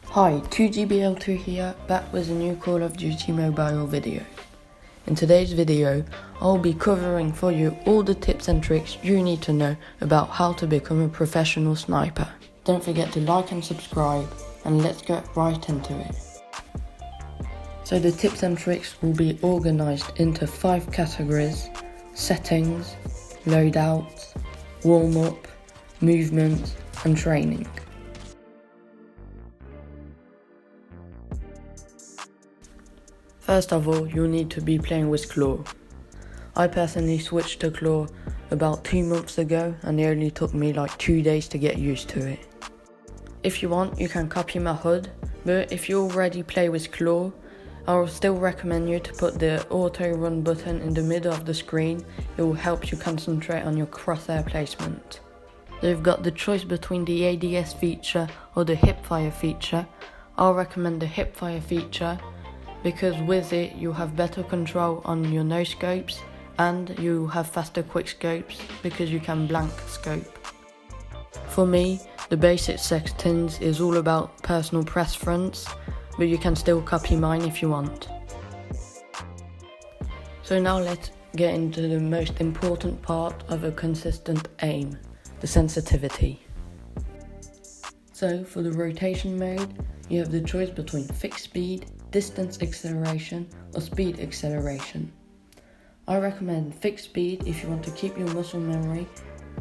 Hi, 2GBL2 here, back with a new Call of Duty mobile video. In today's video, I'll be covering for you all the tips and tricks you need to know about how to become a professional sniper. Don't forget to like and subscribe, and let's get right into it. So the tips and tricks will be organised into 5 categories: settings, loadouts, warm-up, movement and training. First of all, you'll need to be playing with Claw. I personally switched to Claw about 2 months ago, and it only took me like 2 days to get used to it. If you want, you can copy my HUD, but if you already play with Claw, I will still recommend you to put the auto run button in the middle of the screen. It will help you concentrate on your crosshair placement. You've got the choice between the ADS feature or the hipfire feature. I'll recommend the hipfire feature because with it you'll have better control on your no scopes, and you have faster quick scopes because you can blank scope. For me, the basic settings is all about personal preference, but you can still copy mine if you want. So now let's get into the most important part of a consistent aim, the sensitivity. So for the rotation mode, you have the choice between fixed speed, distance acceleration or speed acceleration. I recommend fixed speed if you want to keep your muscle memory,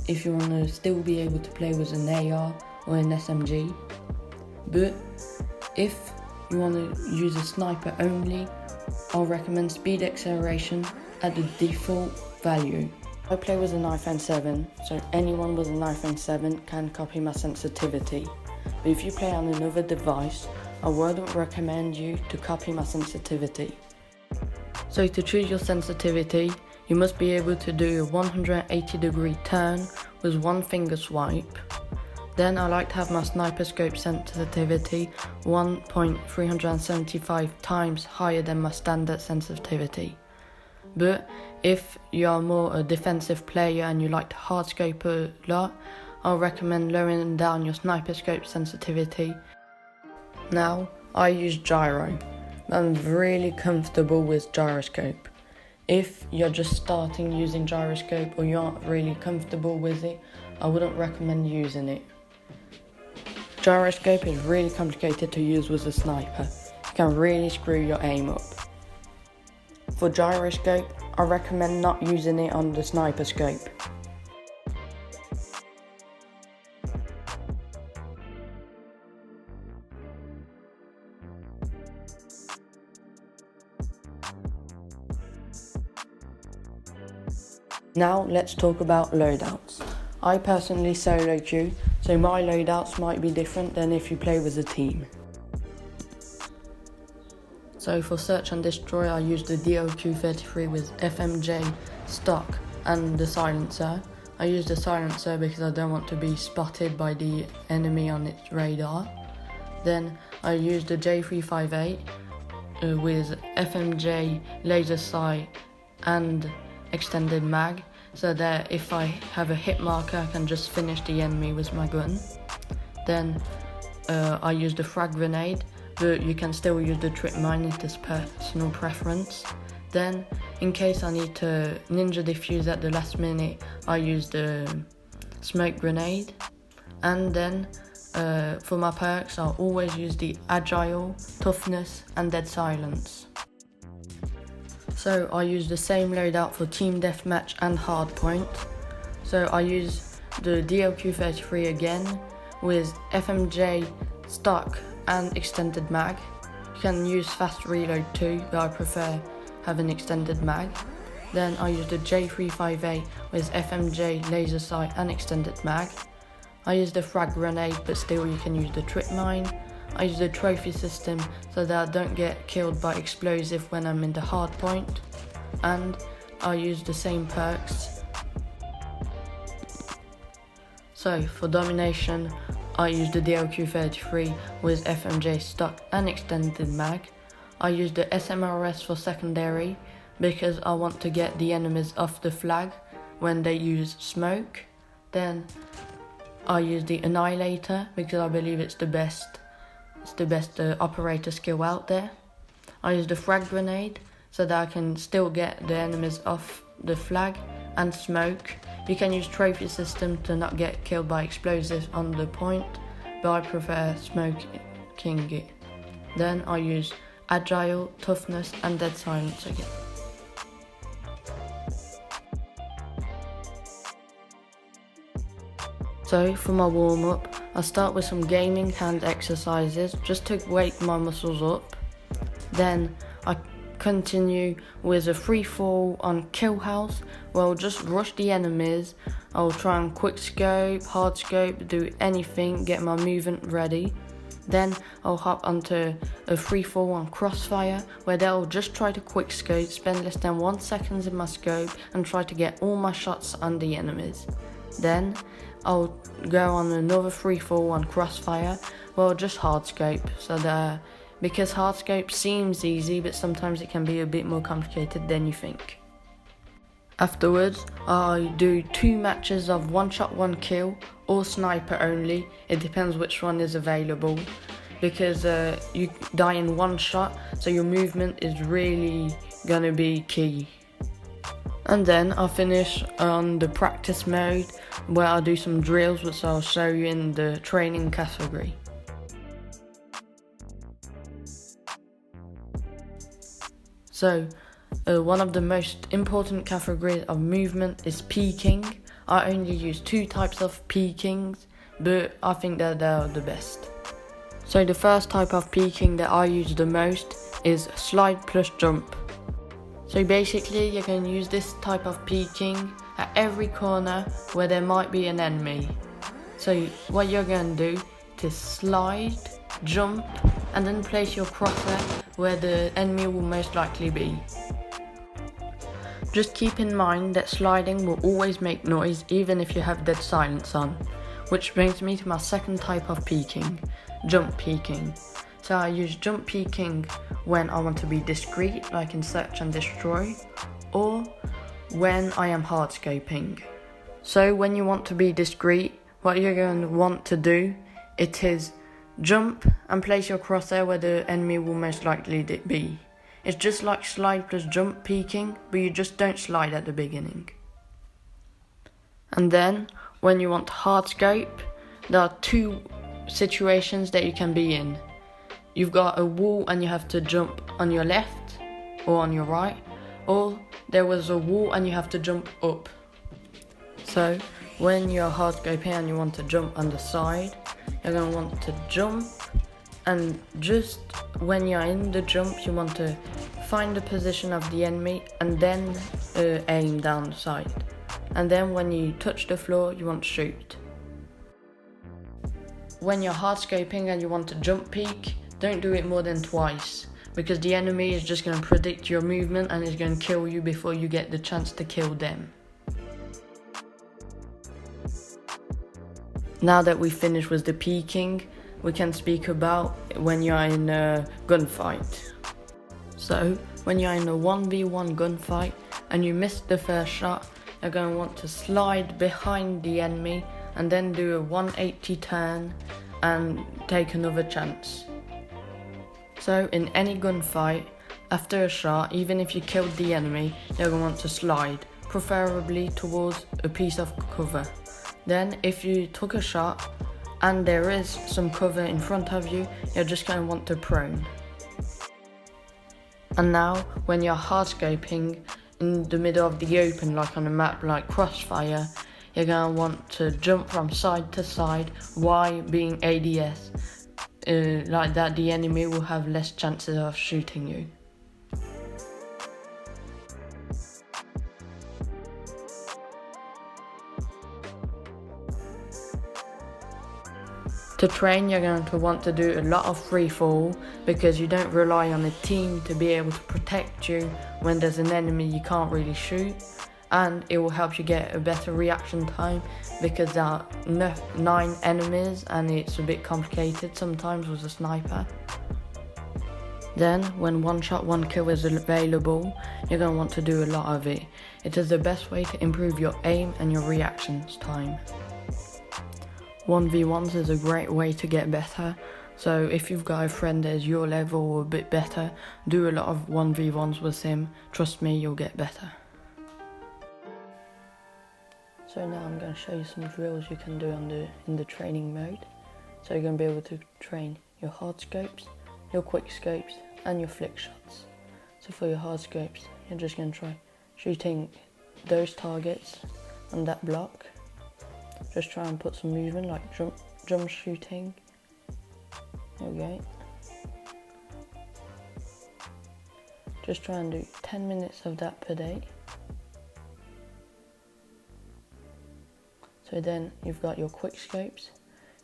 if you want to still be able to play with an AR or an SMG. But if you want to use a sniper only, I'll recommend speed acceleration at the default value. I play with an iPhone 7, so anyone with an iPhone 7 can copy my sensitivity. But if you play on another device, I wouldn't recommend you to copy my sensitivity. So to choose your sensitivity, you must be able to do a 180-degree turn with one finger swipe. Then I like to have my sniper scope sensitivity 1.375 times higher than my standard sensitivity. But if you are more a defensive player and you like to hard scope a lot, I'll recommend lowering down your sniper scope sensitivity. Now, I use gyro. I'm really comfortable with gyroscope. If you're just starting using gyroscope or you aren't really comfortable with it, I wouldn't recommend using it. Gyroscope is really complicated to use with a sniper. You can really screw your aim up. For gyroscope, I recommend not using it on the sniper scope. Now let's talk about loadouts. I personally solo queue, so my loadouts might be different than if you play with a team. So for search and destroy, I use the DLQ-33 with FMJ stock and the silencer. I use the silencer because I don't want to be spotted by the enemy on its radar. Then I use the J358 with FMJ, laser sight and extended mag, so that if I have a hit marker I can just finish the enemy with my gun. Then I use the frag grenade, but you can still use the trip mine if it's personal preference. Then in case I need to ninja defuse at the last minute, I use the smoke grenade. And then for my perks, I'll always use the agile, toughness and dead silence. So I use the same loadout for team deathmatch and hardpoint. So I use the DLQ-33 again with FMJ stock and extended mag. You can use fast reload too, but I prefer having extended mag. Then I use the J358 with FMJ, laser sight and extended mag. I use the frag grenade, but still you can use the trip mine. I use the trophy system so that I don't get killed by explosive when I'm in the hard point, and I use the same perks. So for domination, I use the DLQ-33 with FMJ stock and extended mag. I use the SMRS for secondary because I want to get the enemies off the flag when they use smoke, Then I use the Annihilator because I believe it's the best operator skill out there. I use the Frag Grenade so that I can still get the enemies off the flag, and Smoke. You can use Trophy System to not get killed by explosives on the point, but I prefer smoking it. Then I use Agile, Toughness and Dead Silence again. So for my warm-up, I start with some gaming hand exercises just to wake my muscles up. Then I continue with a free fall on Kill House, where I'll just rush the enemies. I'll try and quick scope, hard scope, do anything, get my movement ready. Then I'll hop onto a free fall on Crossfire, where they'll just try to quick scope, spend less than 1 second in my scope and try to get all my shots on the enemies. Then I'll go on another free fall on Crossfire, where I'll just hard scope, because hard scope seems easy, but sometimes it can be a bit more complicated than you think. Afterwards, I do 2 matches of 1 shot 1 kill or sniper only. It depends which one is available, because you die in 1 shot, so your movement is really gonna be key. And then I'll finish on the practice mode, where I'll do some drills, which I'll show you in the training category. So, one of the most important categories of movement is peeking. I only use 2 types of peekings, but I think that they're the best. So the first type of peeking that I use the most is slide plus jump. So basically you can use this type of peeking at every corner where there might be an enemy. So what you're going to do is slide, jump, and then place your crosshair where the enemy will most likely be. Just keep in mind that sliding will always make noise even if you have dead silence on, which brings me to my second type of peeking, jump peeking. So I use jump peeking when I want to be discreet, like in search and destroy, or when I am hard scoping. So when you want to be discreet, what you're going to want to do, it is jump and place your crosshair where the enemy will most likely be. It's just like slide plus jump peeking, but you just don't slide at the beginning. And then when you want to hard scope, there are 2 situations that you can be in. You've got a wall and you have to jump on your left or on your right, or there was a wall and you have to jump up. So when you're hard scoping and you want to jump on the side, you're going to want to jump, and just when you're in the jump you want to find the position of the enemy and then aim down the side. And then when you touch the floor you want to shoot. When you're hard scoping and you want to jump peek, don't do it more than twice, because the enemy is just going to predict your movement and is going to kill you before you get the chance to kill them. Now that we've finished with the peeking, we can speak about when you're in a gunfight. So, when you're in a 1v1 gunfight and you miss the first shot, you're going to want to slide behind the enemy and then do a 180 turn and take another chance. So in any gunfight, after a shot, even if you killed the enemy, you're going to want to slide, preferably towards a piece of cover. Then if you took a shot and there is some cover in front of you, you're just going to want to prone. And now when you're hard scoping in the middle of the open, like on a map like Crossfire, you're going to want to jump from side to side while being ADS. Like that the enemy will have less chances of shooting you. To train, you're going to want to do a lot of free fall, because you don't rely on a team to be able to protect you when there's an enemy you can't really shoot, and it will help you get a better reaction time, because there are 9 enemies and it's a bit complicated sometimes with a sniper. Then when 1 shot 1 kill is available, you're going to want to do a lot of it. It is the best way to improve your aim and your reactions time. 1v1s is a great way to get better. So if you've got a friend that's your level or a bit better, do a lot of 1v1s with him. Trust me, you'll get better. So now I'm going to show you some drills you can do in the training mode. So you're going to be able to train your hard scopes, your quick scopes and your flick shots. So for your hard scopes, you're just going to try shooting those targets on that block. Just try and put some movement like jump shooting. There we go. Just try and do 10 minutes of that per day. So then you've got your quick scopes.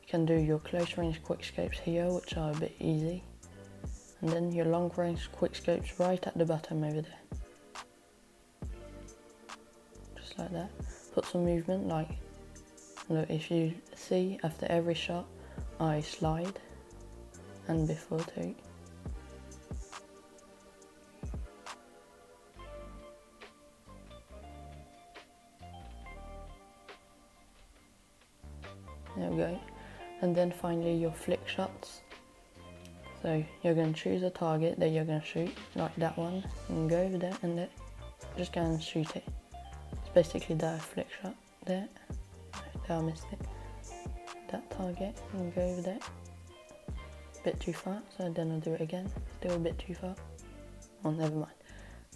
You can do your close range quick scopes here, which are a bit easy. And then your long range quick scopes right at the bottom over there. Just like that. Put some movement, like, look, if you see after every shot, I slide, and before too. There we go. And then finally your flick shots. So you're going to choose a target that you're going to shoot, like that one, and go over there and just go and shoot it. It's basically that flick shot there. There I missed it. That target, and go over there. Bit too far, so then I'll do it again. Still a bit too far. Oh, never mind.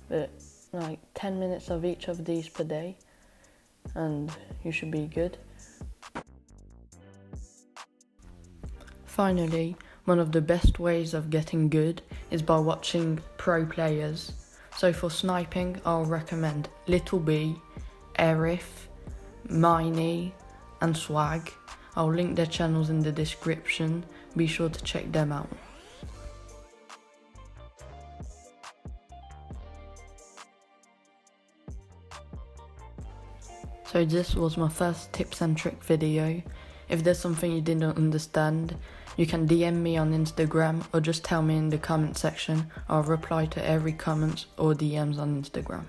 But like 10 minutes of each of these per day, and you should be good. Finally, one of the best ways of getting good is by watching pro players. So for sniping, I'll recommend Little B, Arif, Miney and Swag. I'll link their channels in the description, be sure to check them out. So this was my first tips and trick video. If there's something you didn't understand, you can DM me on Instagram or just tell me in the comment section. I'll reply to every comment or DMs on Instagram.